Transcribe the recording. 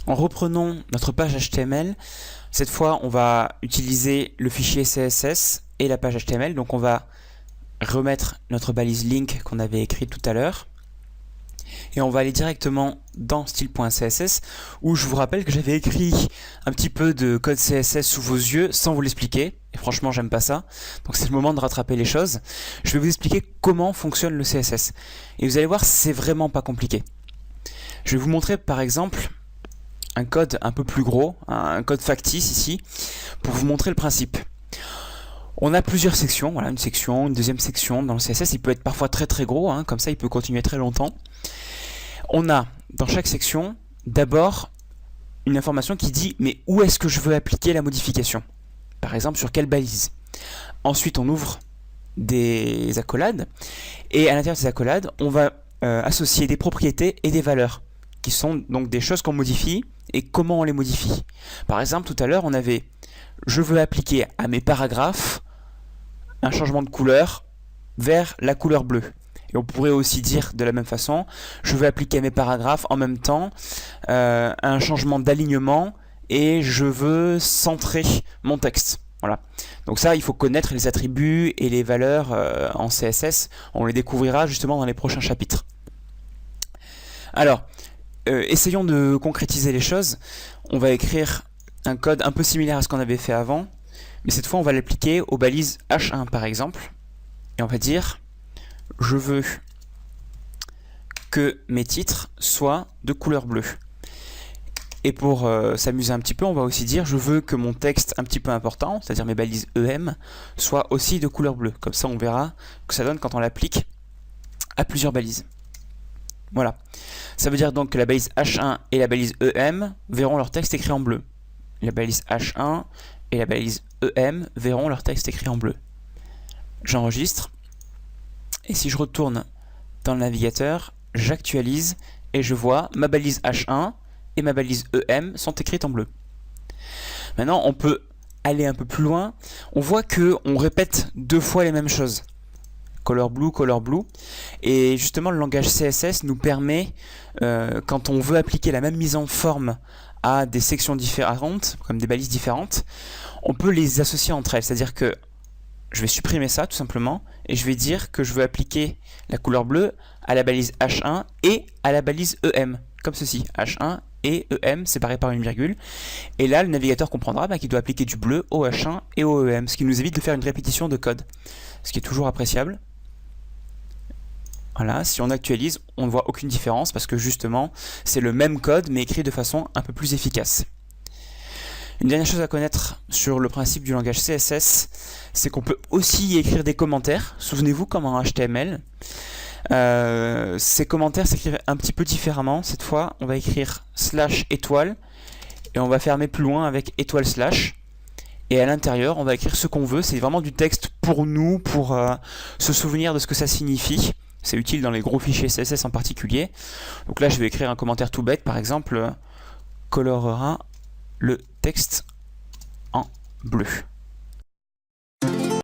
En reprenant notre page HTML, cette fois on va utiliser le fichier CSS et la page HTML, donc on va remettre notre balise link qu'on avait écrite tout à l'heure et on va aller directement dans style.css où je vous rappelle que j'avais écrit un petit peu de code CSS sous vos yeux sans vous l'expliquer, et franchement j'aime pas ça, donc c'est le moment de rattraper les choses. Je vais vous expliquer comment fonctionne le CSS et vous allez voir, c'est vraiment pas compliqué. Je vais vous montrer par exemple un code un peu plus gros, un code factice ici, pour vous montrer le principe. On a plusieurs sections, voilà, une section, une deuxième section dans le CSS, il peut être parfois très très gros, comme ça il peut continuer très longtemps. On a dans chaque section d'abord une information qui dit mais où est-ce que je veux appliquer la modification, par exemple sur quelle balise. Ensuite on ouvre des accolades et à l'intérieur des accolades on va associer des propriétés et des valeurs qui sont donc des choses qu'on modifie et comment on les modifie. Par exemple, tout à l'heure, on avait je veux appliquer à mes paragraphes un changement de couleur vers la couleur bleue. Et on pourrait aussi dire de la même façon, je veux appliquer à mes paragraphes en même temps un changement d'alignement et je veux centrer mon texte. Voilà. Donc ça, il faut connaître les attributs et les valeurs en CSS. On les découvrira justement dans les prochains chapitres. Alors, essayons de concrétiser les choses. On va écrire un code un peu similaire à ce qu'on avait fait avant, mais cette fois on va l'appliquer aux balises H1 par exemple, et on va dire je veux que mes titres soient de couleur bleue. Et pour s'amuser un petit peu, on va aussi dire je veux que mon texte un petit peu important, c'est-à-dire mes balises EM, soient aussi de couleur bleue. Comme ça on verra que ça donne quand on l'applique à plusieurs balises. Voilà. Ça veut dire donc que la balise H1 et la balise EM verront leur texte écrit en bleu. La balise H1 et la balise EM verront leur texte écrit en bleu. J'enregistre. Et si je retourne dans le navigateur, j'actualise et je vois ma balise H1 et ma balise EM sont écrites en bleu. Maintenant, on peut aller un peu plus loin. On voit qu'on répète deux fois les mêmes choses. Color blue, et justement le langage CSS nous permet, quand on veut appliquer la même mise en forme à des sections différentes, comme des balises différentes, on peut les associer entre elles, c'est-à-dire que je vais supprimer ça tout simplement, et je vais dire que je veux appliquer la couleur bleue à la balise H1 et à la balise EM, comme ceci, H1 et EM séparés par une virgule, et là le navigateur comprendra qu'il doit appliquer du bleu au H1 et au EM, ce qui nous évite de faire une répétition de code, ce qui est toujours appréciable. Voilà, si on actualise, on ne voit aucune différence parce que justement, c'est le même code mais écrit de façon un peu plus efficace. Une dernière chose à connaître sur le principe du langage CSS, c'est qu'on peut aussi y écrire des commentaires. Souvenez-vous comme en HTML. Ces commentaires s'écrivent un petit peu différemment. Cette fois, on va écrire slash étoile et on va fermer plus loin avec étoile slash. Et à l'intérieur, on va écrire ce qu'on veut. C'est vraiment du texte pour nous, pour se souvenir de ce que ça signifie. C'est utile dans les gros fichiers CSS en particulier. Donc là, je vais écrire un commentaire tout bête, par exemple, colorera le texte en bleu.